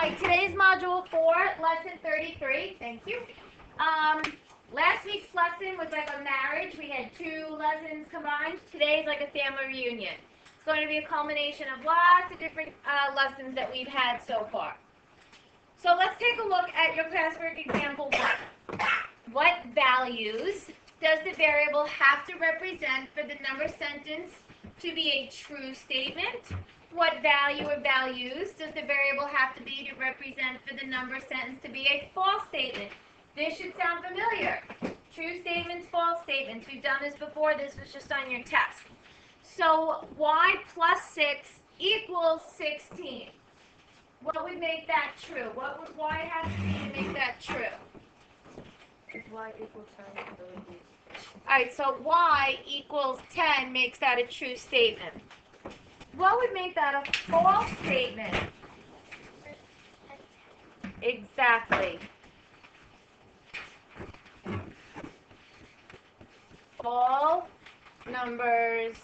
right, today's module 4, lesson 33. Thank you. Last week's lesson was like a marriage. We had 2 lessons combined. Today's like a family reunion. It's going to be a culmination of lots of different lessons that we've had so far. So let's take a look at your classwork example 1. What values does the variable have to represent for the number sentence to be a true statement? What value or values does the variable have to be to represent for the number sentence to be a false statement? This should sound familiar. True statements, false statements. We've done this before. This was just on your test. So y plus 6 equals 16. What would make that true? What would y have to be to make that true? Y equals 10. All right, so y equals 10 makes that a true statement. What would make that a false statement? Exactly. All numbers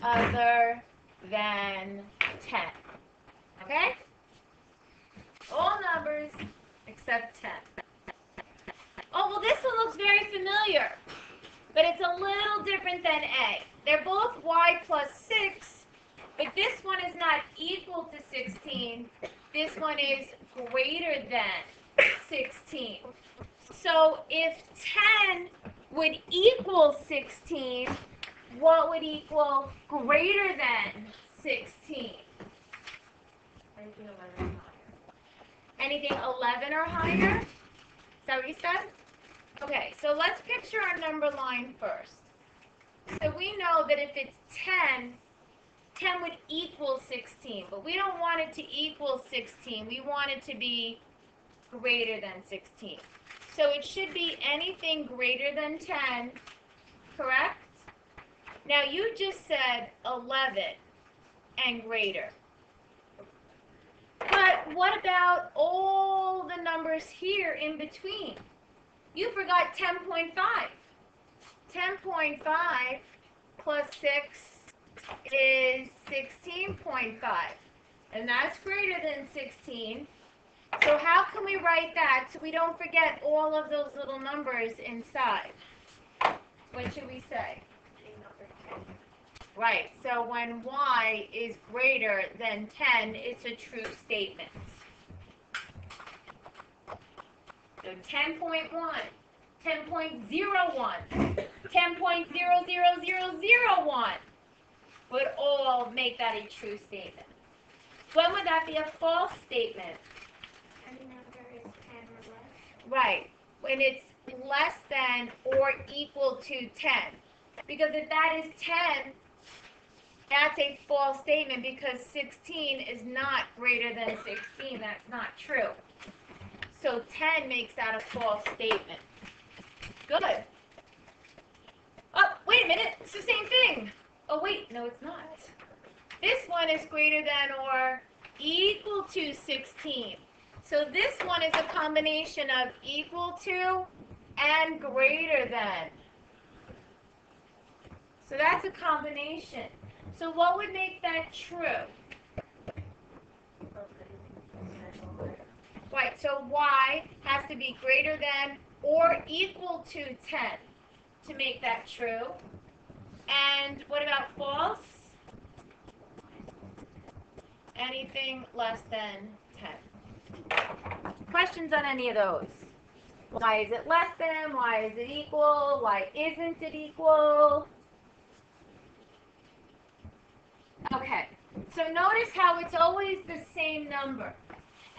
other than 10. Okay? All numbers except 10. Oh, well, this one looks very familiar, but it's a little different than A. They're both y plus 6, but this one is not equal to 16. This one is greater than 16. So if 10 would equal 16, what would equal greater than 16? Anything 11 or higher. Anything 11 or higher? Is that what you said? Okay, so let's picture our number line first. So we know that if it's 10, 10 would equal 16, but we don't want it to equal 16. We want it to be greater than 16. So it should be anything greater than 10, correct? Now you just said 11 and greater. But what about all the numbers here in between? You forgot 10.5. 10.5 plus 6 is 16.5. And that's greater than 16. So how can we write that so we don't forget all of those little numbers inside? What should we say? Right, so when y is greater than 10, it's a true statement. So 10.1, 10.01, 10.00001 would all make that a true statement. When would that be a false statement? Any number is 10 or less. Right, when it's less than or equal to 10. Because if that is 10, that's a false statement because 16 is not greater than 16. That's not true. So 10 makes that a false statement. Good. Oh, wait a minute. It's the same thing. Oh, wait. No, it's not. This one is greater than or equal to 16. So this one is a combination of equal to and greater than. So that's a combination. So what would make that true? Right, so y has to be greater than or equal to 10 to make that true. And what about false? Anything less than 10. Questions on any of those? Why is it less than? Why is it equal? Why isn't it equal? Okay, so notice how it's always the same number.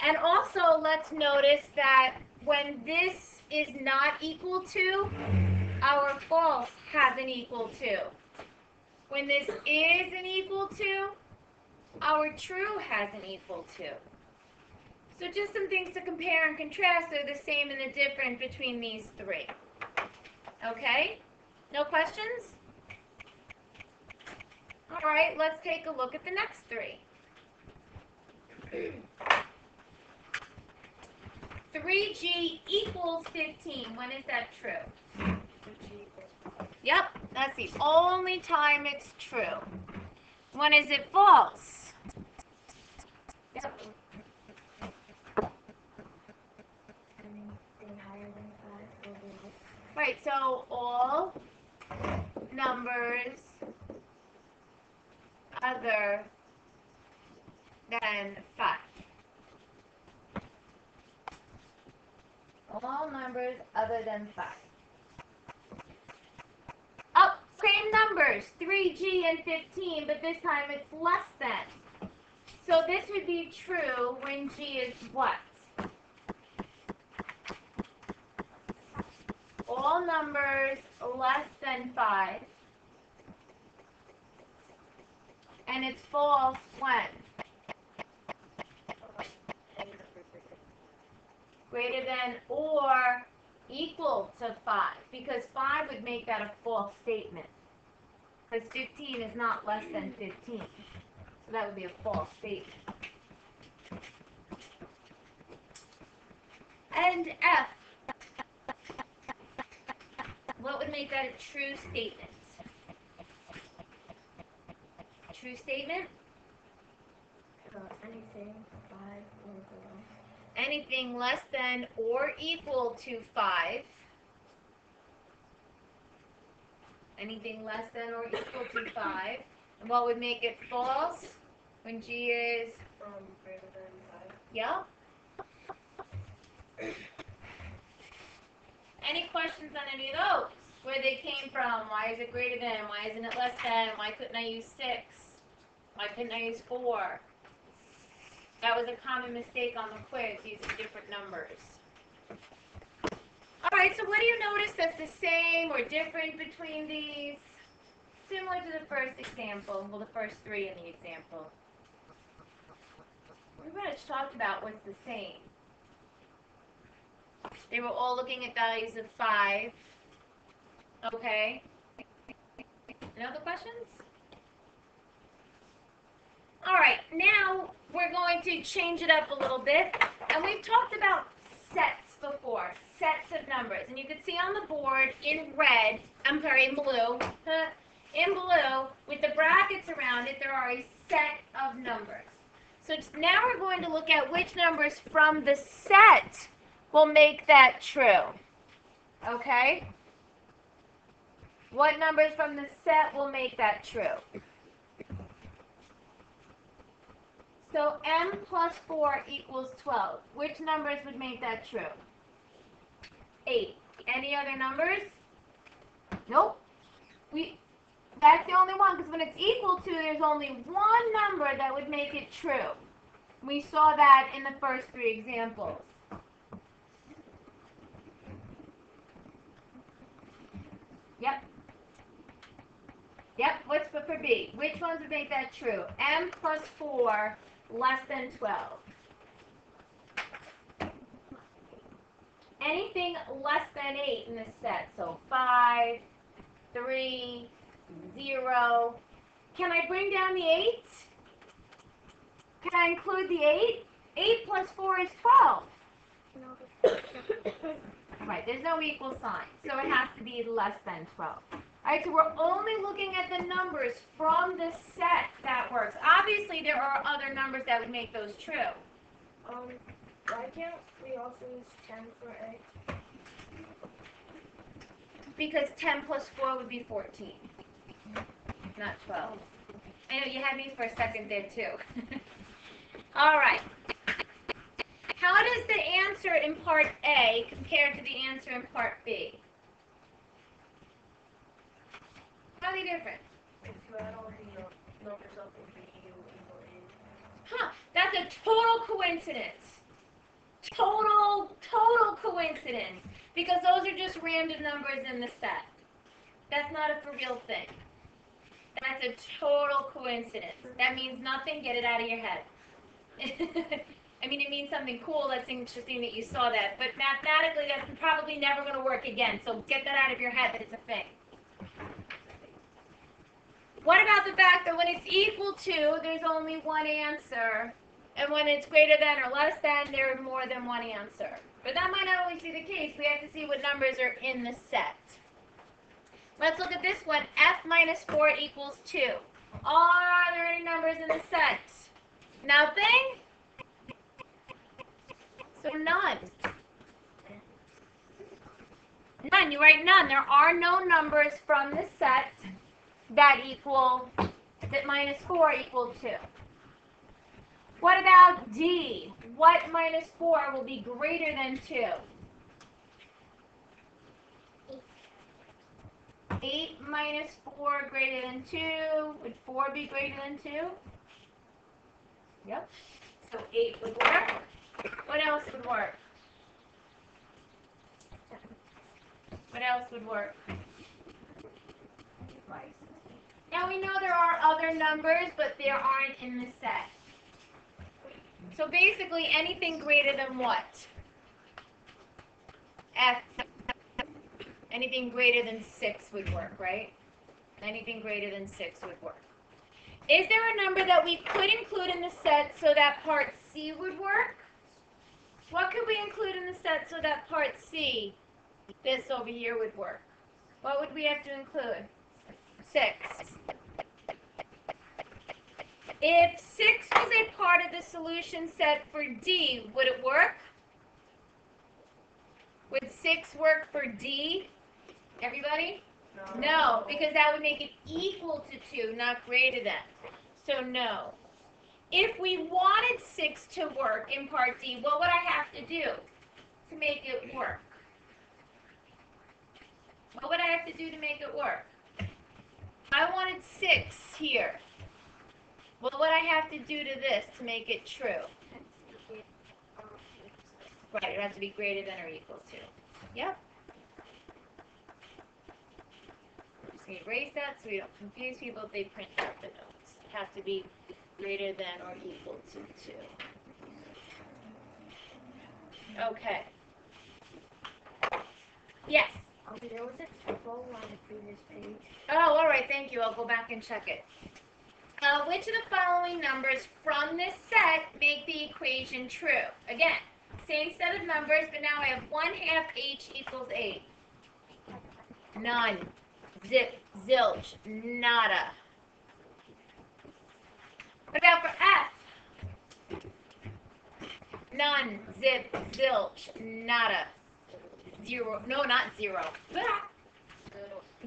And also let's notice that when this is not equal to, our false has an equal to. When this is an equal to, our true has an equal to. So just some things to compare and contrast. They're the same and the different between these 3. Okay? No questions? All right, let's take a look at the next 3. 3g equals 15. When is that true? Yep, that's the only time it's true. When is it false? Alright, so all numbers other than 5. All numbers other than 5. Oh, same numbers, 3G and 15, but this time it's less than. So this would be true when G is what? All numbers less than 5. And it's false when? Greater than or equal to 5. Because 5 would make that a false statement. Because 15 is not less than 15. So that would be a false statement. And F. What would make that a true statement? True statement? Anything 5 or below. Anything less than or equal to 5. Anything less than or equal to 5. And what would make it false? When G is? From greater than 5. Yep. Any questions on any of those? Where they came from? Why is it greater than? Why isn't it less than? Why couldn't I use 6? Why couldn't I use 4? That was a common mistake on the quiz, using different numbers. Alright, so what do you notice that's the same or different between these? Similar to the first example, well, the first 3 in the example. We pretty much talked about what's the same. They were all looking at values of 5. Okay. Any other questions? Alright, now we're going to change it up a little bit. And we've talked about sets before. Sets of numbers. And you can see on the board in red, in blue, with the brackets around it, there are a set of numbers. So now we're going to look at which numbers from the set will make that true. Okay? What numbers from the set will make that true? So m plus 4 equals 12. Which numbers would make that true? 8. Any other numbers? Nope. That's the only one, because when it's equal to, there's only one number that would make it true. We saw that in the first 3 examples. Yep. Yep, what's for B? Which ones would make that true? M plus 4 less than 12. Anything less than 8 in this set. So 5, 3, 0. Can I bring down the 8? Can I include the 8? 8 plus 4 is 12. Right, there's no equal sign. So it has to be less than 12. Alright, so we're only looking at the numbers from the set that works. Obviously, there are other numbers that would make those true. Why can't we also use 10 for A? Because 10 plus 4 would be 14, not 12. I know, you had me for a second there, too. Alright. How does the answer in part A compare to the answer in part B? How are they different? If you add all the numbers up in B, you equal A. Huh, that's a total coincidence. Total coincidence. Because those are just random numbers in the set. That's not a for real thing. That's a total coincidence. That means nothing, get it out of your head. I mean, it means something cool, that's interesting that you saw that. But mathematically, that's probably never going to work again. So get that out of your head that it's a thing. What about the fact that when it's equal to, there's only one answer, and when it's greater than or less than, there are more than one answer? But that might not always be the case. We have to see what numbers are in the set. Let's look at this one. F minus 4 equals 2. Are there any numbers in the set? Nothing? So none. None. You write none. There are no numbers from this set that minus 4 equal 2. What about D? What minus 4 will be greater than 2? 8 minus 4 greater than 2. Would 4 be greater than 2? Yep. So 8 would work. What else would work? What else would work? Now we know there are other numbers, but they aren't in the set. So basically anything greater than what? F. Anything greater than 6 would work, right? Anything greater than 6 would work. Is there a number that we could include in the set so that part C would work? What could we include in the set so that part C, this over here, would work? What would we have to include? 6. If 6 was a part of the solution set for D, would it work? Would 6 work for D? Everybody? No, because that would make it equal to 2, not greater than. So no. If we wanted 6 to work in part D, what would I have to do to make it work? What would I have to do to make it work? I wanted 6 here. What would I have to do to this to make it true? Right, it has to be greater than or equal to. Yep. I'm just going to erase that so we don't confuse people if they print out the notes. It has to be greater than or equal to 2. Okay. Yes? There was a typo on the previous page. Oh, all right, thank you. I'll go back and check it. Which of the following numbers from this set make the equation true? Again, same set of numbers, but now I have 1/2 h equals 8. None. Zip, zilch, nada. What about for F? None. Zip, zilch, nada. 0. No, not 0.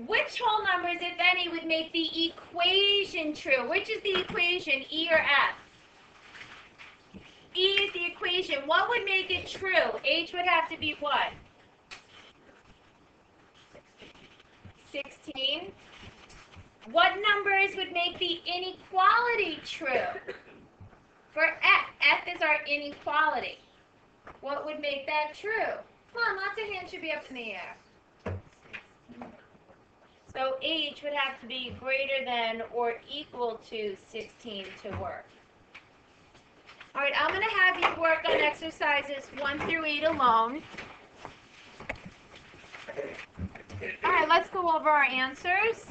Which whole numbers, if any, would make the equation true? Which is the equation, E or F? E is the equation. What would make it true? H would have to be what? 16. What numbers would make the inequality true? For F, F is our inequality. What would make that true? Come on, lots of hands should be up in the air. So H would have to be greater than or equal to 16 to work. All right, I'm going to have you work on exercises 1 through 8 alone. All right, let's go over our answers.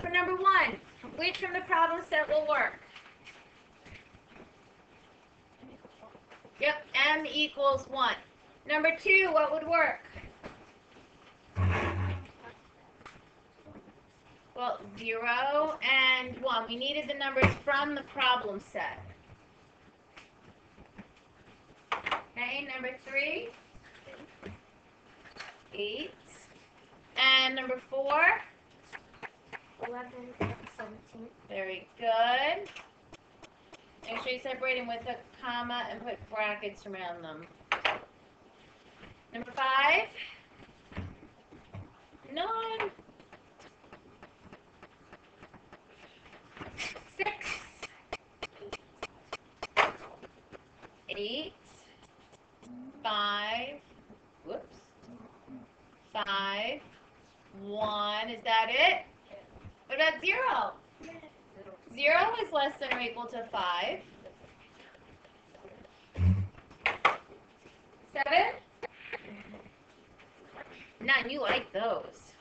For number 1, which from the problem set will work? Yep, M equals 1. Number 2, what would work? Well, 0 and 1. We needed the numbers from the problem set. Okay, number 3, 8. And number 4? 11 and 17. Very good. Make sure you separate them with a comma and put brackets around them. Number 5? 9. 6. 8. 5. Whoops. 5. 1. Is that it? What about 0? 0 is less than or equal to 5. 7? None. You like those.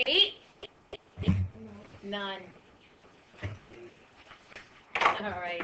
8? None. All right.